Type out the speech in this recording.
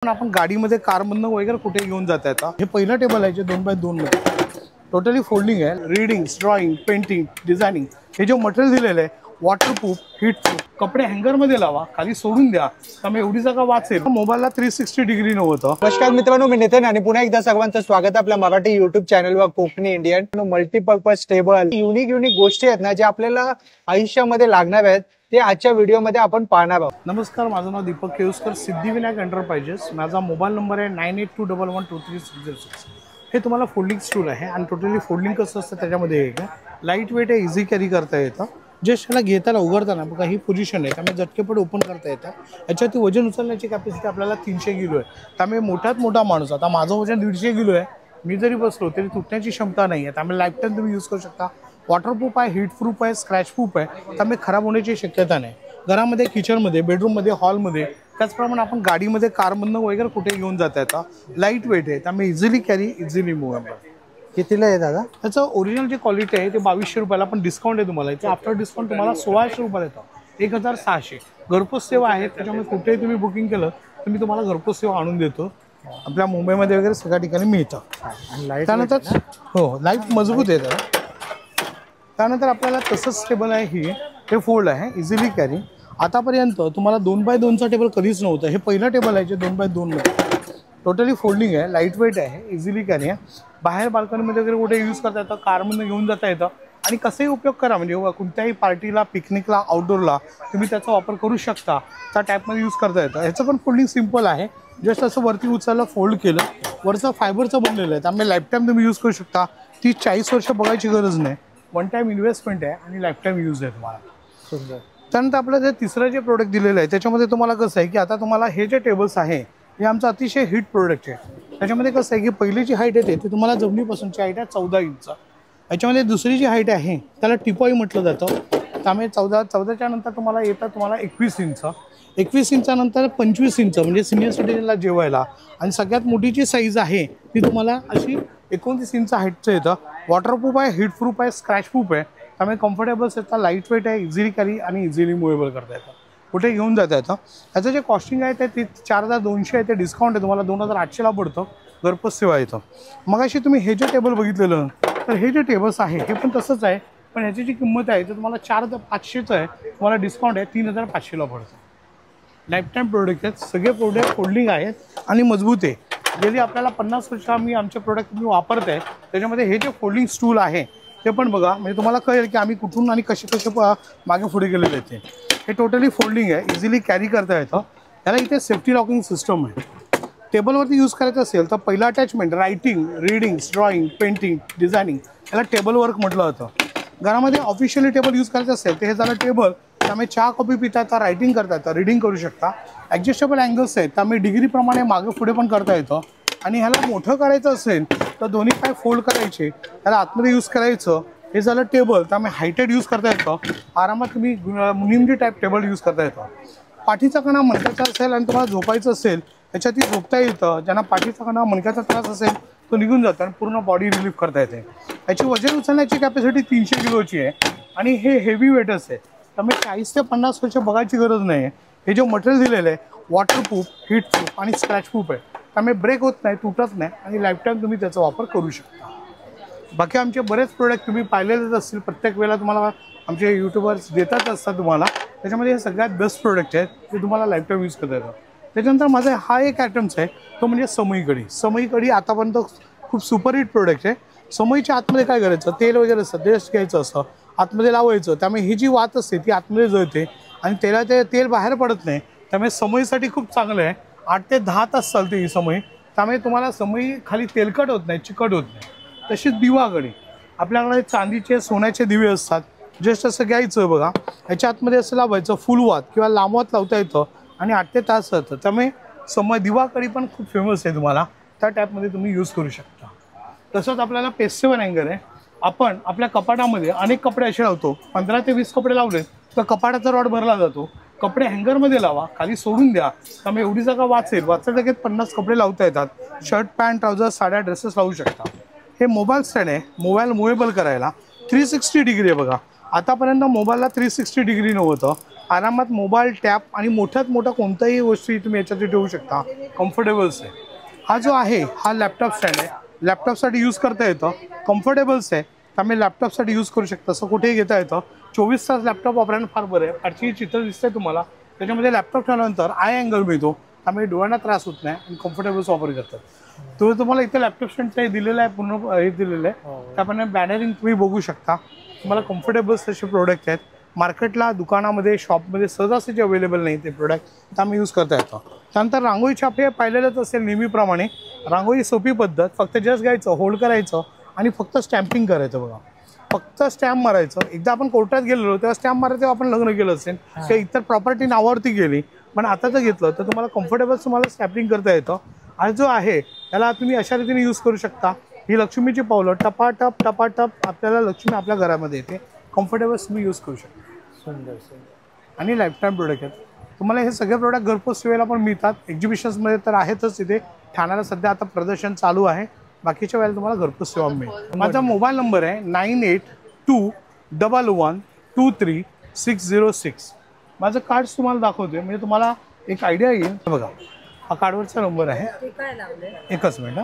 आपण गाडीमध्ये कारमधनं वगैरे कुठे घेऊन जाता येतं। हे पहिलं टेबल आहे जे 2x2 मध्ये टोटली फोल्डिंग आहे। रीडिंग, ड्रॉइंग, पेंटिंग, डिझायनिंग हे जे मटेरियल दिलेलं आहे वॉटरप्रूफ, हीट प्रूफ। कपडे हँगर मध्ये लावा, खाली सोडून द्या, त्यामुळे एवढी जागा वाचेल। मोबाईलला 360 डिग्री नव्हतं। नमस्कार मित्रांनो, मी नितीन आणि पुन्हा एकदा सर्वांचं स्वागत आपल्या मराठी युट्यूब चॅनलवर Konkani Indian. Multipurpose table unique गोष्टी आहेत ना, जे आपल्याला आयुष्यामध्ये लागणार आहेत, ते आजच्या व्हिडिओमध्ये आपण पाहणार आहोत। नमस्कार, माझं नाव दीपक केळुसकर, सिद्धिविनायक एंटरप्राइजेस। माझा मोबाईल नंबर आहे 9821123606। हे तुम्हाला फोल्डिंग स्टूल आहे आणि टोटली फोल्डिंग कसं असतं त्याच्यामध्ये आहे, लाईट वेट आहे, इझी कॅरी करता येतं। जस्ट ह्याला घेताना उघडताना बघा ही पोझिशन आहे, त्यामुळे झटकेपट ओपन करता येतं। याच्यावरती वजन उचलण्याची कॅपॅसिटी आपल्याला 300 किलो आहे, त्यामुळे मोठ्यात मोठा माणूस, आता माझं वजन 150 किलो आहे, मी जरी बसलो तरी तुटण्याची क्षमता नाही आहे, त्यामुळे लाईफ टाईम तुम्ही यूज करू शकता। वॉटरप्रूफ आहे, हीट प्रूफ आहे, स्क्रॅच प्रूफ आहे, त्यामुळे खराब होण्याची शक्यता नाही। घरामध्ये, किचनमध्ये, बेडरूममध्ये, हॉलमध्ये, त्याचप्रमाणे आपण गाडीमध्ये, कारमधनं वगैरे कुठे घेऊन जाता येतं। लाईट वेट आहे, त्यामुळे इझिली कॅरी, इझिली मूवेबल। कितीला आहे दादा? त्याचं ओरिजिनल जे क्वालिटी आहे ते 2200 रुपयाला, पण डिस्काउंट आहे तुम्हाला इथे। आफ्टर डिस्काउंट तुम्हाला 1600 रुपयाला येतं, 1600। घरपोच सेवा आहे, त्याच्यामुळे कुठेही तुम्ही बुकिंग केलं तर मी तुम्हाला घरपोच सेवा आणून देतो। आपल्या मुंबईमध्ये वगैरे सगळ्या ठिकाणी मिळतं। त्यानंतर हो, लाईट मजबूत आहे त्याला। त्यानंतर आपल्याला तसंच टेबल आहे, हे फोल्ड आहे, इझिली कॅरी। आतापर्यंत तुम्हाला 2x2चा टेबल कधीच नव्हतं। हे पहिलं टेबल आहे जे 2x2 मध्ये टोटली फोल्डिंग आहे, लाईट वेट आहे, इझिली कॅरी आहे। बाहेर बाल्कनीमध्ये वगैरे कुठे यूज करता येतं, कारमधून घेऊन जाता येतं आणि कसंही उपयोग करा, म्हणजे कोणत्याही पार्टीला, पिकनिकला, आउटडोरला तुम्ही त्याचा वापर करू शकता, त्या टाईपमध्ये यूज करता येतं। ह्याचं पण फोल्डिंग सिम्पल आहे, जस्ट असं वरती उचललं, फोल्ड केलं, वरचं फायबरचं बनलेलं आहे, त्यामुळे लाईफ टाईम तुम्ही यूज करू शकता। 30-40 वर्ष बघायची गरज नाही, वन टाईम इन्व्हेस्टमेंट आहे आणि लाईफ टाईम यूज आहे तुम्हाला। सुंदर। त्यानंतर आपलं जे तिसरं जे प्रोडक्ट दिलेलं आहे त्याच्यामध्ये तुम्हाला कसं आहे की आता तुम्हाला हे जे टेबल्स आहे हे आमचं अतिशय हिट प्रोडक्ट आहे। त्याच्यामध्ये कसं आहे की पहिली जी हाईट येते ती तुम्हाला जमिनीपासूनची हाईट आहे 14 इंच। याच्यामध्ये दुसरी जी हाईट आहे त्याला टिपॉई म्हटलं जातं, त्यामुळे 14च्या नंतर तुम्हाला येतं 21 इंच। 21 इंचानंतर 25 इंच, म्हणजे सिनियर सिटीजनला जेवायला। आणि सगळ्यात मोठी जी साईज आहे ती तुम्हाला अशी 29 इंच हाईटचं येतं। वॉटरप्रूफ आहे, हीट प्रूफ आहे, स्क्रॅच प्रूफ आहे, त्यामुळे कम्फर्टेबल्स येतात, लाईट वेट आहे, इझिली कॅरी आणि इझिली मूवेबल करता येतं, कुठे घेऊन जाता येतं। त्याचं जे कॉस्टिंग आहे ते 4200 आहे, ते डिस्काउंट आहे, तुम्हाला 2800ला पडतं, घरपोच सेवा येतं। मग अशी तुम्ही हे जे टेबल बघितलेलं, तर हे जे टेबल्स आहे हे पण तसंच आहे, पण ह्याची जी किंमत आहे ते तुम्हाला 4500चं आहे, तुम्हाला डिस्काउंट आहे 3500ला पडतं। लाईफ टाईम प्रोडक्ट आहेत, सगळे प्रोडक्ट फोल्डिंग आहेत आणि मजबूत आहे। गेली आपल्याला 50 वर्ष आम्ही आमचे प्रोडक्ट तुम्ही वापरत आहे, त्याच्यामध्ये हे जे फोल्डिंग स्टूल आहे ते पण बघा, म्हणजे तुम्हाला कळेल की आम्ही कुठून आणि कसे मागे पुढे गेलेले आहेत। हे टोटली फोल्डिंग आहे, इझिली कॅरी करता येतं। त्याला इथे सेफ्टी लॉकिंग सिस्टम आहे। टेबलवरती यूज करायचं असेल तर पहिलं attachment writing, reading, drawing, painting, designing, याला टेबल वर्क म्हटलं जातं। घरामध्ये ऑफिशियली टेबल यूज करायचं असेल तर हे झालं टेबल, त्यामुळे चहा कॉफी पिता येतं, रायटिंग करता येतं, रीडिंग करू शकता। ॲडजस्टेबल अँगल्स आहेत, त्यामुळे डिग्रीप्रमाणे मागे पुढे पण करता येतं। आणि ह्याला मोठं करायचं असेल तर दोन्ही पाय फोल्ड करायचे, त्याला आतमध्ये यूज करायचं। हे झालं टेबल, त्यामुळे हायटेड यूज करता येतं, आरामात तुम्ही निमडी टाईप टेबल यूज करता येतं। पाठीचा कणा मणक्याचा असेल आणि तुम्हाला झोपायचं असेल त्याच्यातही झोपता येतं। ज्यांना पाठीचा कणा मणक्याचा त्रास असेल तो निघून जातो आणि पूर्ण बॉडी रिलीफ करता येते। याची वजन उचलण्याची कॅपॅसिटी 300 किलोची आहे आणि हे हेवी वेटच आहे, त्यामुळे 40 ते 50 वर्ष बघायची गरज नाही आहे। हे जे मटेरियल दिलेलं आहे वॉटरप्रूफ, हीट प्रूफ आणि स्क्रॅच प्रूफ आहे, त्यामुळे ब्रेक होत नाही, तुटत नाही आणि लाईफ टाईम तुम्ही त्याचा वापर करू शकता। बाकी आमचे बरेच प्रोडक्ट तुम्ही पाहिलेलेच असतील, प्रत्येक वेळेला तुम्हाला आमचे यूट्यूबर्स देतात असतात तुम्हाला, त्याच्यामध्ये हे सगळ्यात बेस्ट प्रोडक्ट आहेत जे तुम्हाला लाईफ टाईम यूज करता येतं। त्याच्यानंतर माझा हा एक आयटम्स आहे, तो म्हणजे समई कढी। समई कढी आतापर्यंत खूप सुपरहिट प्रोडक्ट आहे। समईच्या आतमध्ये काय करायचं, तेल वगैरे असतं, तेल घ्यायचं असं आतमध्ये लावायचं, त्यामुळे ही जी वात असते ती आतमध्ये जळते आणि तेल बाहेर पडत नाही, त्यामुळे समईसाठी खूप चांगलं आहे। 8 ते 10 तास चालते ही समई, त्यामुळे तुम्हाला समई खाली तेलकट होत नाही, चिकट होत नाही। तशीच दिवा कढी, आपल्याकडे चांदीचे, सोन्याचे दिवे असतात, जस्ट असं घ्यायचं बघा, ह्याच्या आतमध्ये असं लावायचं, फुल वात किंवा लांब वात लावता येतं आणि 8 ते 10 तास जातं, त्यामुळे दिवा कढी पण खूप फेमस आहे, तुम्हाला त्या टाईपमध्ये तुम्ही यूज करू शकता। तसंच आपल्याला पेस्टेबल हँगर आहे। आपण आपल्या कपाटामध्ये अनेक कपडे असे लावतो, 15 ते 20 कपडे लावले तर कपाटाचा रॉड भरला जातो। कपडे हँगरमध्ये लावा, खाली सोडून द्या, त्यामुळे एवढी जागा वाचेल। वाचल्या जागेत 50 कपडे लावता येतात, शर्ट, पॅन्ट, ट्राउझर, साड्या, ड्रेसेस लावू शकता। हे मोबाईल स्टँड आहे, मोबाईल मूवेबल करायला 360 डिग्री आहे बघा। आतापर्यंत मोबाईलला 360 डिग्री नव्हतं, आरामात मोबाईल टॅप आणि मोठ्यात मोठा कोणताही गोष्टी तुम्ही याच्यात ठेवू शकता. कम्फर्टेबल्स आहे. हा जो आहे हा लॅपटॉप स्टँड आहे. लॅपटॉपसाठी यूज करता येतं. कम्फर्टेबल्स आहे त्यामुळे लॅपटॉपसाठी यूज करू शकता. असं कुठेही घेता येतं. 24 तास लॅपटॉप वापरायला फार बरं आहे. आजची चित्र दिसतंय तुम्हाला त्याच्यामध्ये लॅपटॉप ठेवल्यानंतर आय अँगल मिळतो त्यामुळे डोळ्यांना त्रास होत नाही आणि कम्फर्टेबल्स वापर करतात. तो तुम्हाला इथे लॅपटॉप स्टँडचं हे दिलेलं आहे. पूर्ण हे दिलेलं आहे. त्याप्रमाणे बॅनरिंग तुम्ही बघू शकता. तुम्हाला कम्फर्टेबल्स असे प्रोडक्ट आहेत. मार्केटला दुकानामध्ये शॉपमध्ये सहजासहजी अवेलेबल नाही ते प्रोडक्ट त्यामुळे यूज करता येतं. त्यानंतर रांगोळी छाप हे पाहिलेलंच असेल नेहमीप्रमाणे. रांगोळी सोपी पद्धत. फक्त जस्ट घ्यायचं होल्ड करायचं आणि फक्त स्टॅम्पिंग करायचं. बघा फक्त स्टॅम्प मारायचं. एकदा आपण कोर्टात गेलेलो तेव्हा स्टॅम्प मारायचं आपण लग्न केलं असेल किंवा इतर प्रॉपर्टी नावावरती गेली. पण आता जर घेतलं तर तुम्हाला कम्फर्टेबल तुम्हाला स्टॅम्पिंग करता येतं. आणि जो आहे त्याला तुम्ही अशा रीतीने यूज करू शकता. ही लक्ष्मीची पावलं टपाटप टपाटप आपल्याला लक्ष्मी आपल्या घरामध्ये येते. कम्फर्टेबल्स तुम्ही यूज करू शकता. सुंदर आणि लाईफटाईम प्रोडक्ट आहेत. तुम्हाला हे सगळे प्रोडक्ट घरपोच सेवेला पण मिळतात. एक्झिबिशन्समध्ये तर आहेतच. इथे ठाण्याला सध्या आता प्रदर्शन चालू आहे. बाकीच्या वेळेला तुम्हाला घरपोच सेवा मिळेल. माझा मोबाईल नंबर आहे 9821123606. माझं कार्ड्स तुम्हाला दाखवतोय म्हणजे तुम्हाला एक आयडिया येईल. बघा हा कार्डवरचा नंबर आहे. एकच मिनिट.